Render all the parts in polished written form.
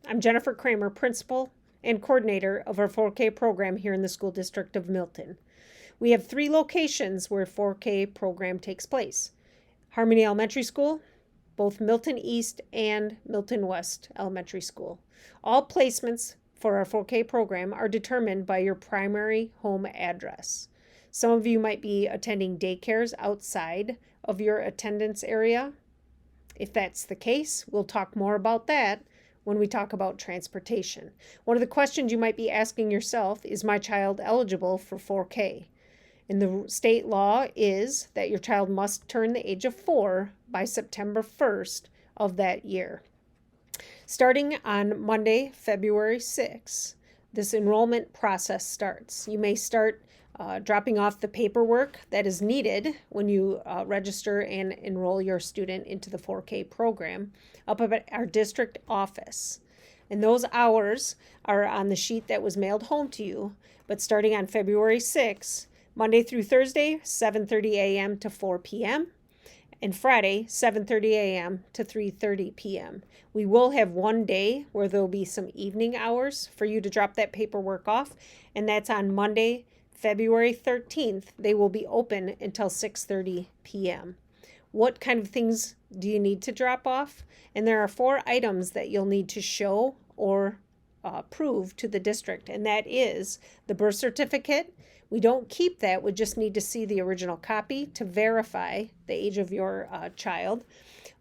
I'm Jennifer Kramer, Principal and Coordinator of our 4K program here in the School District of Milton. We have 3 locations where 4K program takes place. Harmony Elementary School, both Milton East and Milton West Elementary School. All placements for our 4K program are determined by your primary home address. Some of you might be attending daycares outside of your attendance area. If that's the case, we'll talk more about that when we talk about transportation. One of the questions you might be asking yourself is my child eligible for 4K? And the state law is that your child must turn the age of 4 by September 1st of that year. Starting on Monday, February 6th, this enrollment process starts. You may start dropping off the paperwork that is needed when you register and enroll your student into the 4K program up at our district office. And those hours are on the sheet that was mailed home to you, but starting on February 6th, Monday through Thursday, 7:30 a.m. to 4 p.m., and Friday, 7:30 a.m. to 3:30 p.m. We will have one day where there'll be some evening hours for you to drop that paperwork off, and that's on Monday, February 13th. They will be open until 6:30 p.m. What kind of things do you need to drop off? And there are 4 items that you'll need to show or prove to the district, and that is the birth certificate. We don't keep that. We just need to see the original copy to verify the age of your child.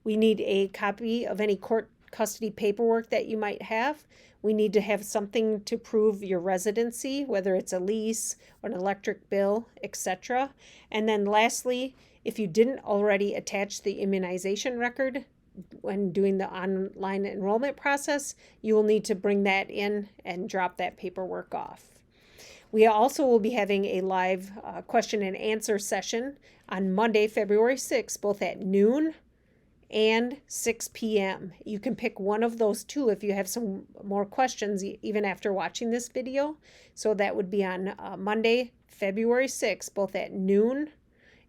We need a copy of any court custody paperwork that you might have. We need to have something to prove your residency, whether it's a lease or an electric bill, etc. And then lastly, if you didn't already attach the immunization record when doing the online enrollment process, you will need to bring that in and drop that paperwork off. We also will be having a live question and answer session on Monday, February 6th, both at noon and 6 p.m. You can pick one of those 2 if you have some more questions even after watching this video. So that would be on Monday, February 6th, both at noon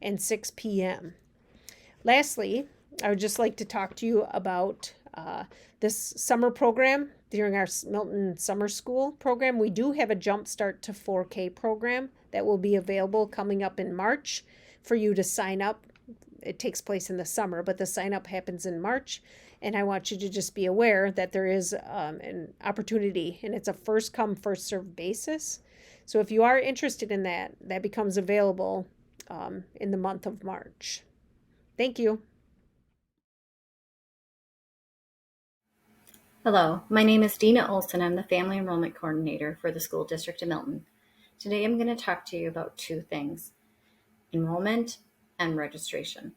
and 6 p.m. Lastly, I would just like to talk to you about this summer program. During our Milton Summer School program, we do have a Jump Start to 4K program that will be available coming up in March for you to sign up. It takes place in the summer, but the sign up happens in March. And I want you to just be aware that there is an opportunity, and it's a first come, first served basis. So if you are interested in that, that becomes available in the month of March. Thank you. Hello, my name is Dina Olson. I'm the Family Enrollment Coordinator for the School District of Milton. Today I'm going to talk to you about 2 things, enrollment and registration.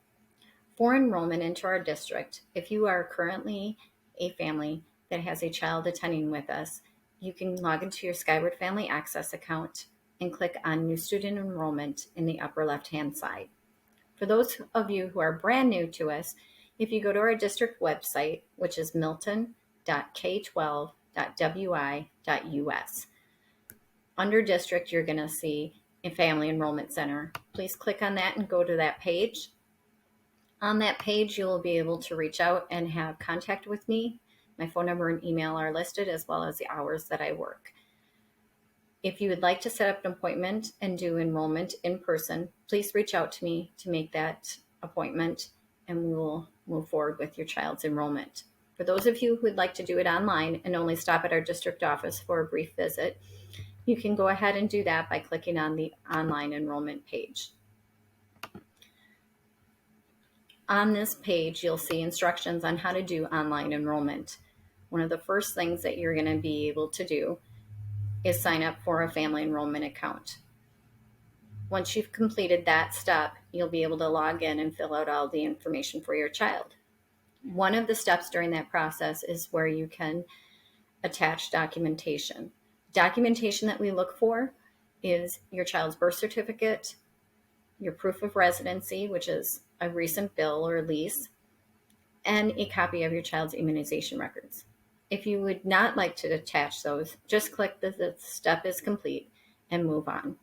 For enrollment into our district, if you are currently a family that has a child attending with us, you can log into your Skyward Family Access account and click on New Student Enrollment in the upper left-hand side. For those of you who are brand new to us, if you go to our district website, which is milton.k12.wi.us. Under district, you're going to see a Family Enrollment Center. Please click on that and go to that page. On that page, you will be able to reach out and have contact with me. My phone number and email are listed, as well as the hours that I work. If you would like to set up an appointment and do enrollment in person, please reach out to me to make that appointment, and we will move forward with your child's enrollment. For those of you who would like to do it online and only stop at our district office for a brief visit, you can go ahead and do that by clicking on the online enrollment page. On this page, you'll see instructions on how to do online enrollment. One of the first things that you're going to be able to do is sign up for a family enrollment account. Once you've completed that step, you'll be able to log in and fill out all the information for your child. One of the steps during that process is where you can attach documentation. Documentation that we look for is your child's birth certificate, your proof of residency, which is a recent bill or lease, and a copy of your child's immunization records. If you would not like to attach those, just click the step is complete and move on.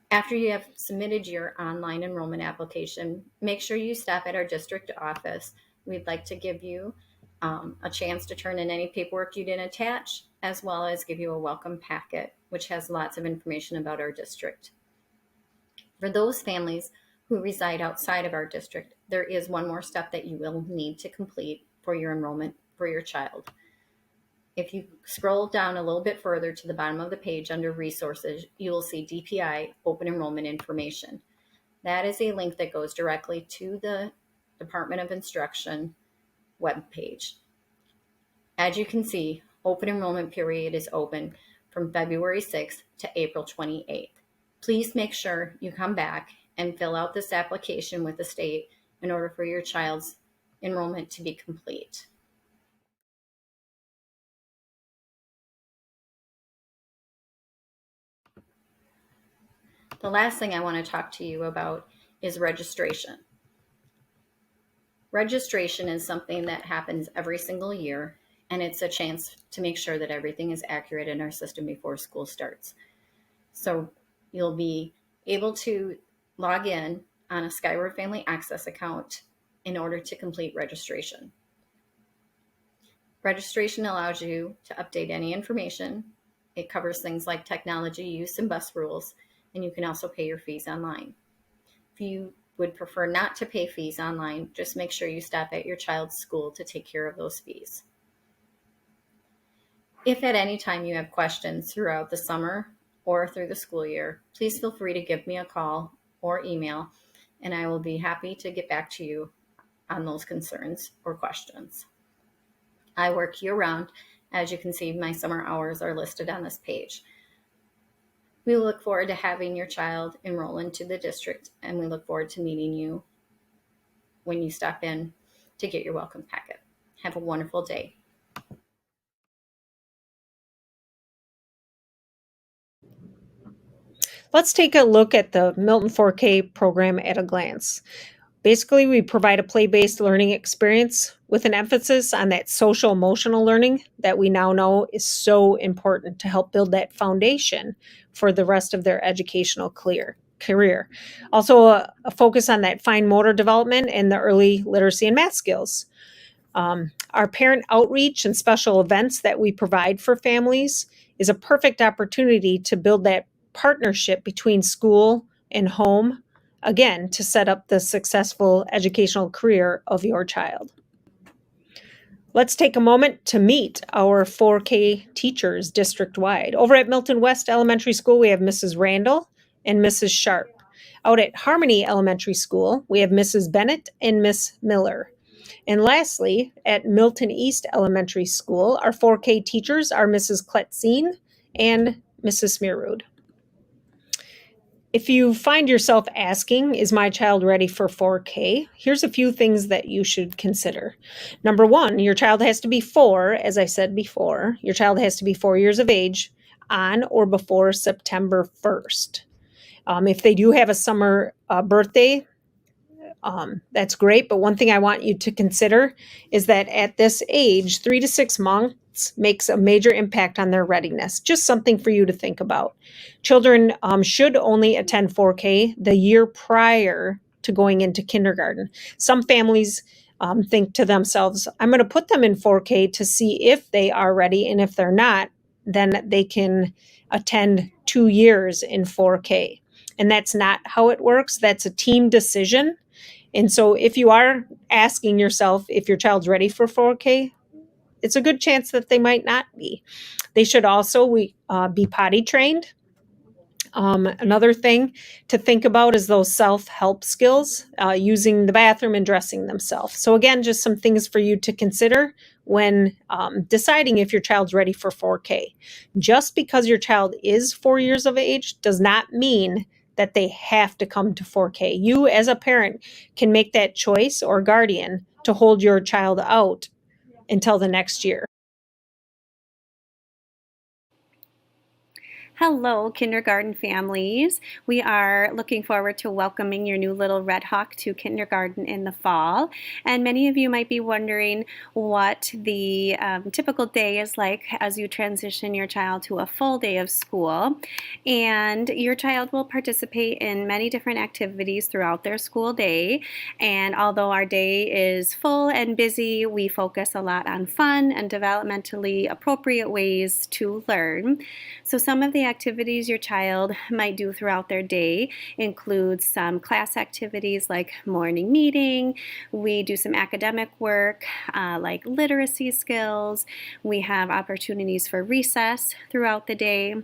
After you have submitted your online enrollment application, make sure you stop at our district office. We'd like to give you a chance to turn in any paperwork you didn't attach, as well as give you a welcome packet, which has lots of information about our district. For those families who reside outside of our district, there is one more step that you will need to complete for your enrollment for your child. If you scroll down a little bit further to the bottom of the page under resources, you will see DPI open enrollment information. That is a link that goes directly to the Department of Instruction webpage. As you can see, open enrollment period is open from February 6th to April 28th. Please make sure you come back and fill out this application with the state in order for your child's enrollment to be complete. The last thing I want to talk to you about is registration. Registration is something that happens every single year, and it's a chance to make sure that everything is accurate in our system before school starts. So you'll be able to log in on a Skyward Family Access account in order to complete registration. Registration allows you to update any information. It covers things like technology use and bus rules, and you can also pay your fees online. If you would prefer not to pay fees online, just make sure you stop at your child's school to take care of those fees. If at any time you have questions throughout the summer or through the school year, please feel free to give me a call or email, and I will be happy to get back to you on those concerns or questions. I work year-round. As you can see, my summer hours are listed on this page. We look forward to having your child enroll into the district, and we look forward to meeting you when you stop in to get your welcome packet. Have a wonderful day. Let's take a look at the Milton 4K program at a glance. Basically, we provide a play-based learning experience with an emphasis on that social emotional learning that we now know is so important to help build that foundation for the rest of their educational career. Also, a focus on that fine motor development and the early literacy and math skills. Our parent outreach and special events that we provide for families is a perfect opportunity to build that partnership between school and home, again, to set up the successful educational career of your child. Let's take a moment to meet our 4K teachers district-wide. Over at Milton West Elementary School, we have Mrs. Randall and Mrs. Sharp. Out at Harmony Elementary School, we have Mrs. Bennett and Miss Miller. And lastly, at Milton East Elementary School, our 4K teachers are Mrs. Kletzine and Mrs. Smearwood. If you find yourself asking, is my child ready for 4K? Here's a few things that you should consider. Number one, your child has to be 4, as I said before. Your child has to be 4 years of age on or before September 1st. If they do have a summer birthday, that's great. But one thing I want you to consider is that at this age, 3 to 6 months makes a major impact on their readiness. Just something for you to think about. Children should only attend 4K the year prior to going into kindergarten. Some families think to themselves, I'm going to put them in 4K to see if they are ready. And if they're not, then they can attend 2 years in 4K. And that's not how it works. That's a team decision. And so if you are asking yourself if your child's ready for 4K, it's a good chance that they might not be. They should also be potty trained. Another thing to think about is those self-help skills, using the bathroom and dressing themselves. So again, just some things for you to consider when deciding if your child's ready for 4K. Just because your child is 4 years of age does not mean that they have to come to 4K. You as a parent can make that choice, or guardian, to hold your child out until the next year. Hello, kindergarten families. We are looking forward to welcoming your new little Red Hawk to kindergarten in the fall. And many of you might be wondering what the typical day is like as you transition your child to a full day of school. And your child will participate in many different activities throughout their school day. And although our day is full and busy, we focus a lot on fun and developmentally appropriate ways to learn. So some of the activities your child might do throughout their day include some class activities like morning meeting. We do some academic work like literacy skills. We have opportunities for recess throughout the day.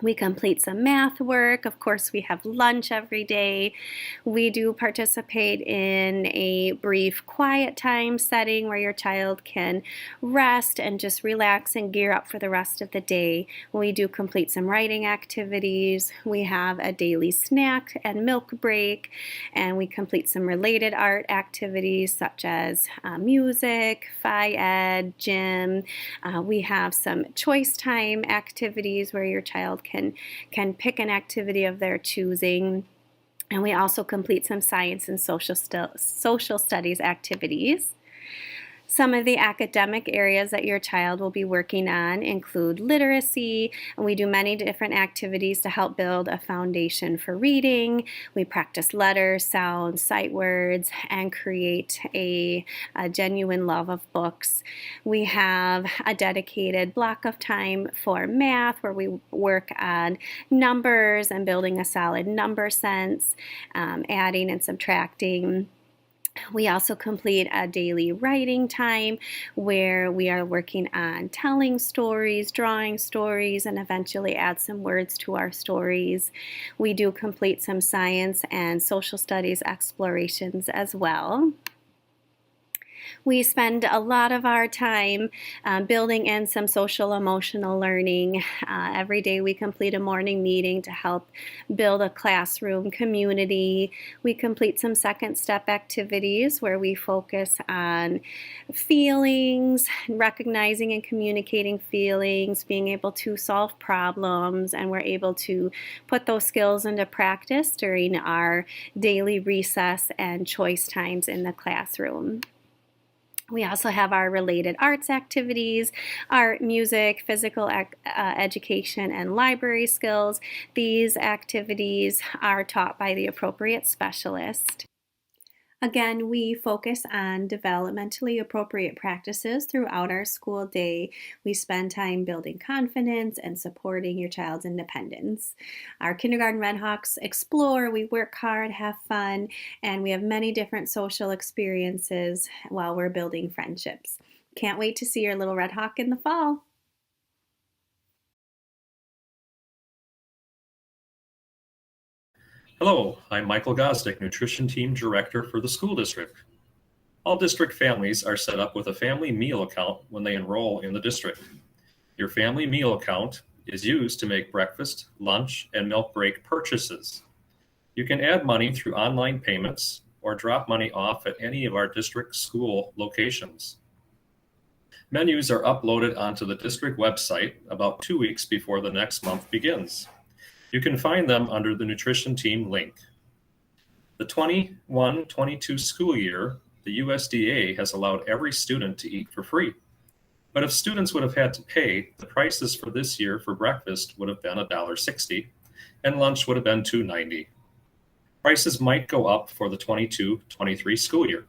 We complete some math work. Of course, we have lunch every day. We do participate in a brief quiet time setting where your child can rest and just relax and gear up for the rest of the day. We do complete some writing activities. We have a daily snack and milk break, and we complete some related art activities such as music, phi ed, gym. We have some choice time activities where your child can pick an activity of their choosing. And we also complete some science and social studies activities. Some of the academic areas that your child will be working on include literacy, and we do many different activities to help build a foundation for reading. We practice letters, sounds, sight words, and create a genuine love of books. We have a dedicated block of time for math where we work on numbers and building a solid number sense, adding and subtracting. We also complete a daily writing time where we are working on telling stories, drawing stories, and eventually add some words to our stories. We do complete some science and social studies explorations as well. We spend a lot of our time building in some social emotional learning. Every day we complete a morning meeting to help build a classroom community. We complete some second step activities where we focus on feelings, recognizing and communicating feelings, being able to solve problems, and we're able to put those skills into practice during our daily recess and choice times in the classroom. We also have our related arts activities, art, music, physical education, and library skills. These activities are taught by the appropriate specialist. Again, we focus on developmentally appropriate practices throughout our school day. We spend time building confidence and supporting your child's independence. Our kindergarten Red Hawks explore, we work hard, have fun, and we have many different social experiences while we're building friendships. Can't wait to see your little Red Hawk in the fall. Hello, I'm Michael Gosdick, Nutrition Team Director for the School District. All district families are set up with a family meal account when they enroll in the district. Your family meal account is used to make breakfast, lunch, and milk break purchases. You can add money through online payments or drop money off at any of our district school locations. Menus are uploaded onto the district website about 2 weeks before the next month begins. You can find them under the Nutrition Team link. The 21-22 school year, the USDA has allowed every student to eat for free. But if students would have had to pay, the prices for this year for breakfast would have been $1.60 and lunch would have been $2.90. Prices might go up for the 22-23 school year.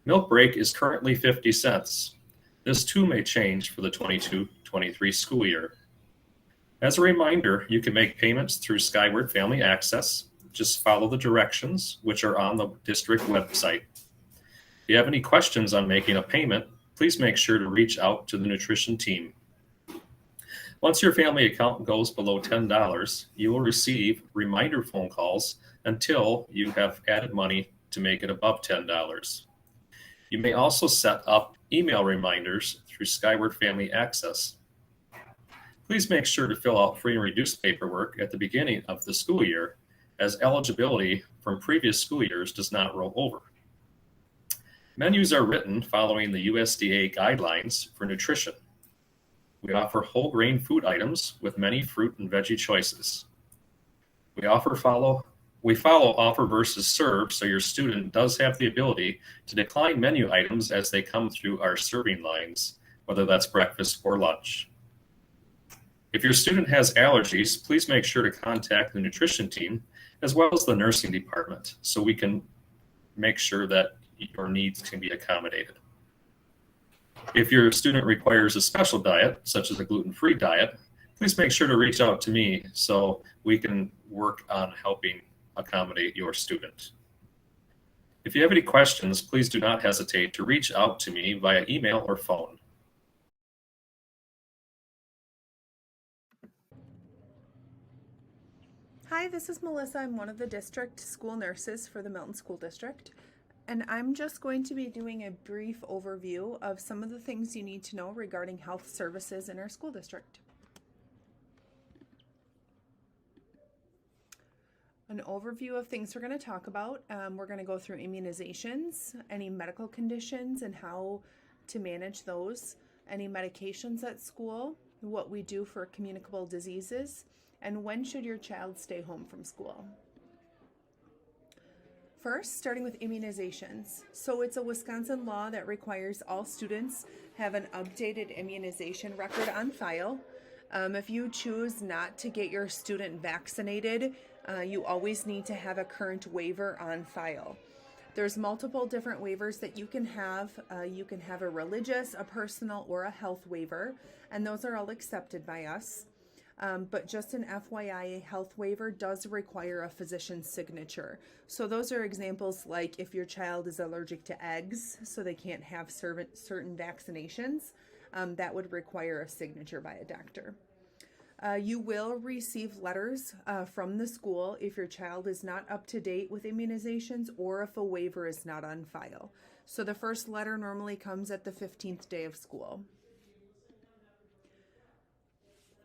Milk break is currently 50 cents. This too may change for the 22-23 school year. As a reminder, you can make payments through Skyward Family Access. Just follow the directions, which are on the district website. If you have any questions on making a payment, please make sure to reach out to the nutrition team. Once your family account goes below $10, you will receive reminder phone calls until you have added money to make it above $10. You may also set up email reminders through Skyward Family Access. Please make sure to fill out free and reduced paperwork at the beginning of the school year, as eligibility from previous school years does not roll over. Menus are written following the USDA guidelines for nutrition. We offer whole grain food items with many fruit and veggie choices. We follow offer versus serve, so your student does have the ability to decline menu items as they come through our serving lines, whether that's breakfast or lunch. If your student has allergies, please make sure to contact the nutrition team as well as the nursing department so we can make sure that your needs can be accommodated. If your student requires a special diet, such as a gluten-free diet, please make sure to reach out to me so we can work on helping accommodate your student. If you have any questions, please do not hesitate to reach out to me via email or phone. Hi, this is Melissa. I'm one of the district school nurses for the Milton School District, and I'm just going to be doing a brief overview of some of the things you need to know regarding health services in our school district. An overview of things we're going to talk about. We're going to go through immunizations, any medical conditions and how to manage those, any medications at school, what we do for communicable diseases, and when should your child stay home from school. First, starting with immunizations. So it's a Wisconsin law that requires all students have an updated immunization record on file. If you choose not to get your student vaccinated, you always need to have a current waiver on file. There's multiple different waivers that you can have. You can have a religious, a personal, or a health waiver, and those are all accepted by us. But just an FYI, a health waiver does require a physician's signature. So those are examples like if your child is allergic to eggs, so they can't have certain vaccinations, that would require a signature by a doctor. You will receive letters from the school if your child is not up to date with immunizations or if a waiver is not on file. So the first letter normally comes at the 15th day of school.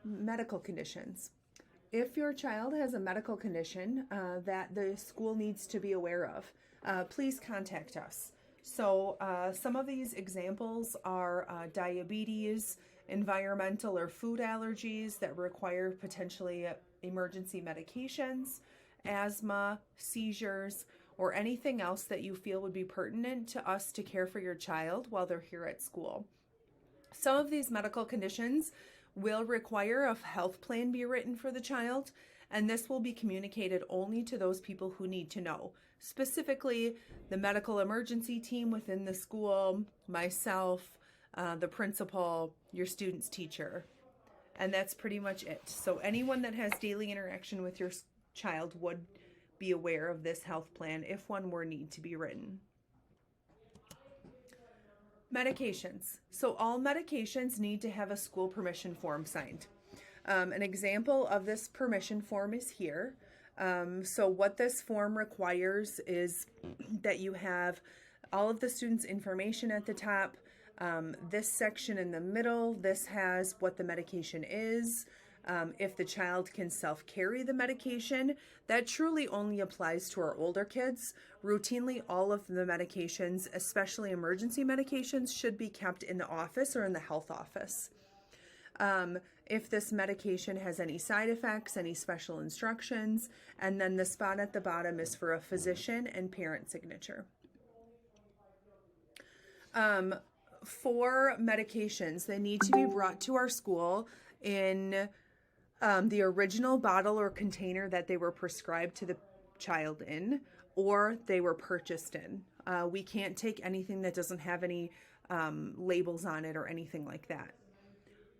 Medical conditions. If your child has a medical condition that the school needs to be aware of, please contact us. So some of these examples are diabetes, environmental or food allergies that require potentially emergency medications, asthma, seizures, or anything else that you feel would be pertinent to us to care for your child while they're here at school. Some of these medical conditions will require a health plan be written for the child, and this will be communicated only to those people who need to know, specifically the medical emergency team within the school, myself, the principal, your student's teacher, and that's pretty much it. So anyone that has daily interaction with your child would be aware of this health plan if one were need to be written. Medications. So all medications need to have a school permission form signed. An example of this permission form is here. So what this form requires is that you have all of the students' information at the top. This section in the middle, this has what the medication is. If the child can self-carry the medication, that truly only applies to our older kids. Routinely, all of the medications, especially emergency medications, should be kept in the office or in the health office. If this medication has any side effects, any special instructions, and then the spot at the bottom is for a physician and parent signature. For medications, they need to be brought to our school in the original bottle or container that they were prescribed to the child in, or they were purchased in. We can't take anything that doesn't have any labels on it or anything like that.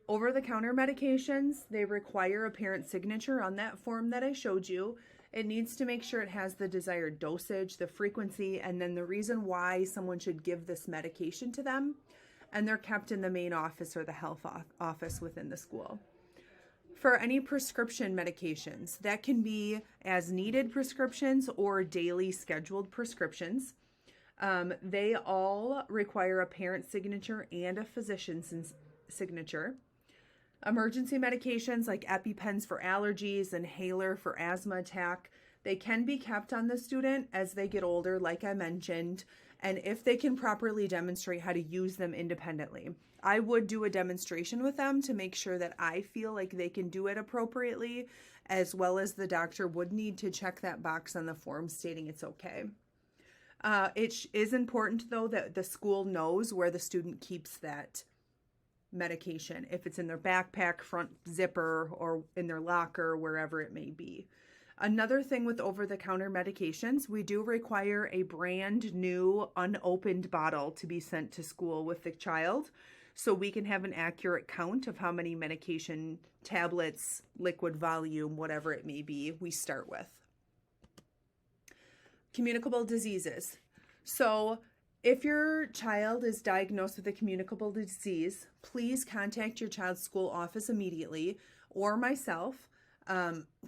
Over-the-counter medications, they require a parent signature on that form that I showed you. It needs to make sure it has the desired dosage, the frequency, and then the reason why someone should give this medication to them. And they're kept in the main office or the health office within the school. For any prescription medications, that can be as needed prescriptions or daily scheduled prescriptions. They all require a parent signature and a physician's signature. Emergency medications like EpiPens for allergies, inhaler for asthma attack, they can be kept on the student as they get older, like I mentioned, and if they can properly demonstrate how to use them independently. I would do a demonstration with them to make sure that I feel like they can do it appropriately, as well as the doctor would need to check that box on the form stating it's okay. It is important, though, that the school knows where the student keeps that medication, if it's in their backpack, front zipper, or in their locker, wherever it may be. Another thing with over-the-counter medications, we do require a brand new unopened bottle to be sent to school with the child, so we can have an accurate count of how many medication, tablets, liquid volume, whatever it may be, we start with. Communicable diseases. So if your child is diagnosed with a communicable disease, please contact your child's school office immediately, or myself,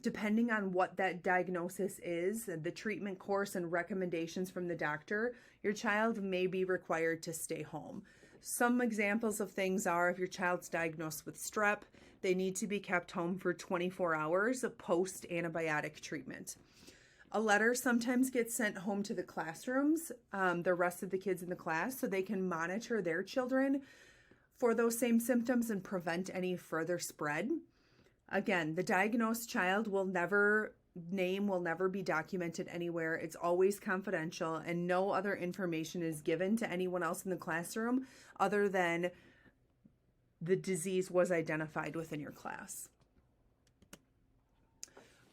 depending on what that diagnosis is, the treatment course and recommendations from the doctor, your child may be required to stay home. Some examples of things are, if your child's diagnosed with strep, they need to be kept home for 24 hours post antibiotic treatment. A letter sometimes gets sent home to the classrooms, the rest of the kids in the class, so they can monitor their children for those same symptoms and prevent any further spread. Again, the diagnosed child will never be documented anywhere. It's always confidential, and no other information is given to anyone else in the classroom other than the disease was identified within your class.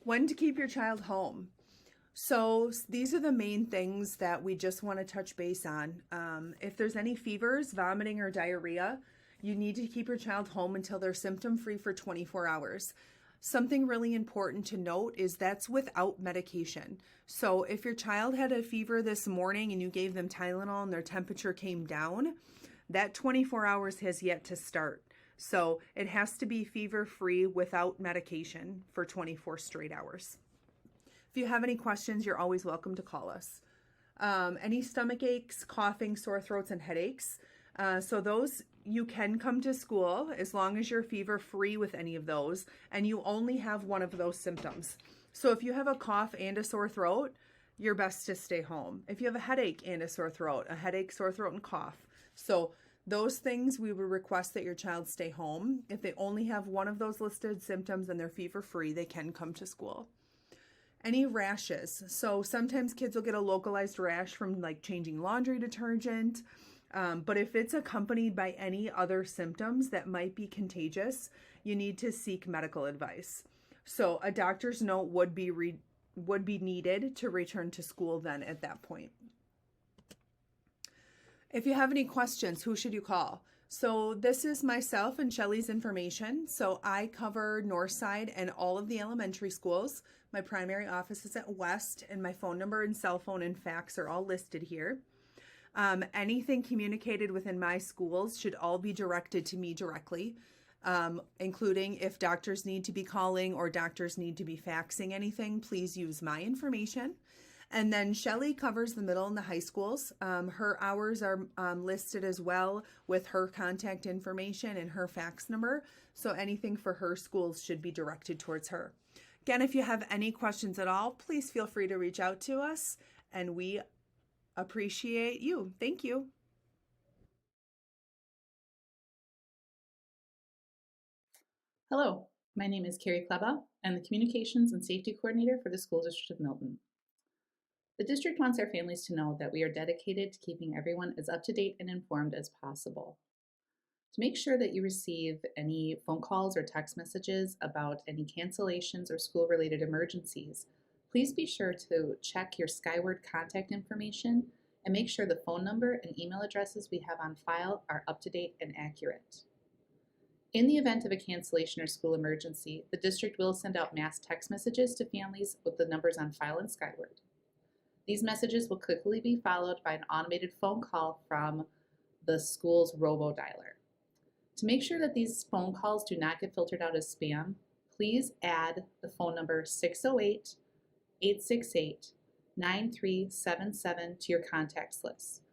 When to keep your child home. So these are the main things that we just want to touch base on. If there's any fevers, vomiting, or diarrhea, you need to keep your child home until they're symptom-free for 24 hours. Something really important to note is that's without medication. So if your child had a fever this morning and you gave them Tylenol and their temperature came down, that 24 hours has yet to start. So it has to be fever-free without medication for 24 straight hours. If you have any questions, you're always welcome to call us. Any stomach aches, coughing, sore throats, and headaches. So those, you can come to school as long as you're fever-free with any of those, and you only have one of those symptoms. So if you have a cough and a sore throat, you're best to stay home. If you have a headache and a sore throat, and cough. So those things, we would request that your child stay home. If they only have one of those listed symptoms and they're fever-free, they can come to school. Any rashes. So sometimes kids will get a localized rash from like changing laundry detergent. But if it's accompanied by any other symptoms that might be contagious, you need to seek medical advice. So a doctor's note would be needed to return to school then at that point. If you have any questions, who should you call? So this is myself and Shelly's information. So I cover Northside and all of the elementary schools. My primary office is at West, and my phone number and cell phone and fax are all listed here. Anything communicated within my schools should all be directed to me directly, including if doctors need to be calling or doctors need to be faxing anything, please use my information. And then Shelly covers the middle and the high schools. Her hours are listed as well with her contact information and her fax number. So anything for her schools should be directed towards her. Again, if you have any questions at all, please feel free to reach out to us, and we appreciate you. Thank you. Hello, my name is Carrie Kleba. I'm the Communications and Safety Coordinator for the School District of Milton. The district wants our families to know that we are dedicated to keeping everyone as up-to-date and informed as possible. To make sure that you receive any phone calls or text messages about any cancellations or school-related emergencies, please be sure to check your Skyward contact information and make sure the phone number and email addresses we have on file are up-to-date and accurate. In the event of a cancellation or school emergency, the district will send out mass text messages to families with the numbers on file in Skyward. These messages will quickly be followed by an automated phone call from the school's robo-dialer. To make sure that these phone calls do not get filtered out as spam, please add the phone number 608-868-9377 to your contacts list.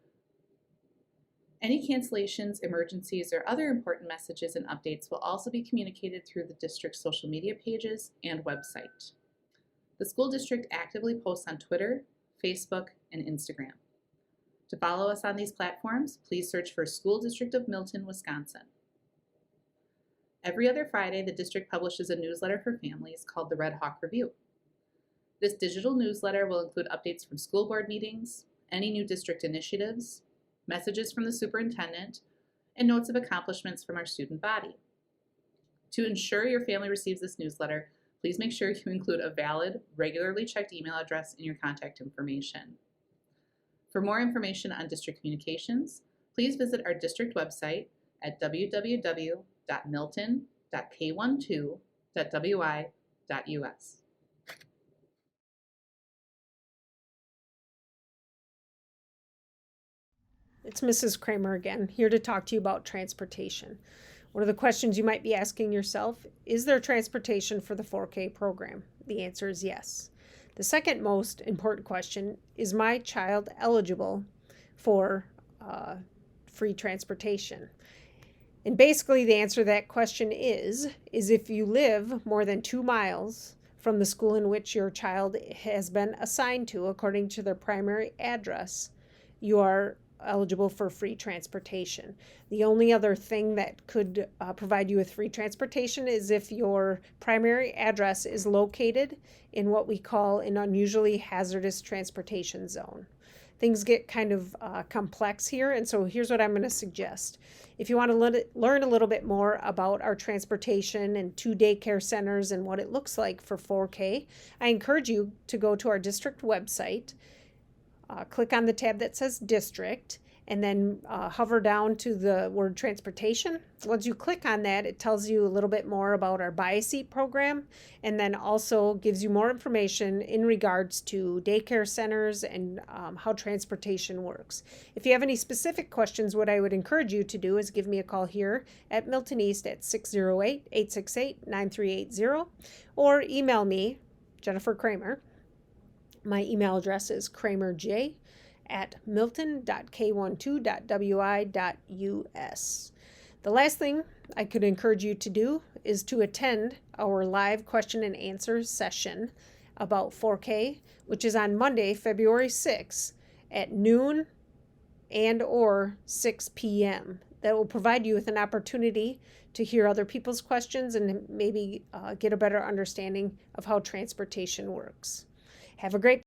Any cancellations, emergencies, or other important messages and updates will also be communicated through the district's social media pages and website. The school district actively posts on Twitter, Facebook, and Instagram. To follow us on these platforms, please search for School District of Milton, Wisconsin. Every other Friday, the district publishes a newsletter for families called the Red Hawk Review. This digital newsletter will include updates from school board meetings, any new district initiatives, messages from the superintendent, and notes of accomplishments from our student body. To ensure your family receives this newsletter, please make sure you include a valid, regularly checked email address in your contact information. For more information on district communications, please visit our district website at www.milton.k12.wi.us. It's Mrs. Kramer again, here to talk to you about transportation. One of the questions you might be asking yourself, is there transportation for the 4K program? The answer is yes. The second most important question, is my child eligible for free transportation? And basically the answer to that question is if you live more than 2 miles from the school in which your child has been assigned to according to their primary address, you are eligible for free transportation. The only other thing that could provide you with free transportation is if your primary address is located in what we call an unusually hazardous transportation zone. Things get kind of complex here, and so here's what I'm going to suggest. If you want to learn a little bit more about our transportation and 2 daycare centers and what it looks like for 4K, I encourage you to go to our district website. Click on the tab that says district and then hover down to the word transportation. Once you click on that, it tells you a little bit more about our Buy a Seat program and then also gives you more information in regards to daycare centers and how transportation works. If you have any specific questions, what I would encourage you to do is give me a call here at Milton East at 608-868-9380 or email me, Jennifer Kramer. My email address is kramerj@milton.k12.wi.us. The last thing I could encourage you to do is to attend our live question and answer session about 4K, which is on Monday, February 6th at noon and or 6 p.m. That will provide you with an opportunity to hear other people's questions and maybe get a better understanding of how transportation works. Have a great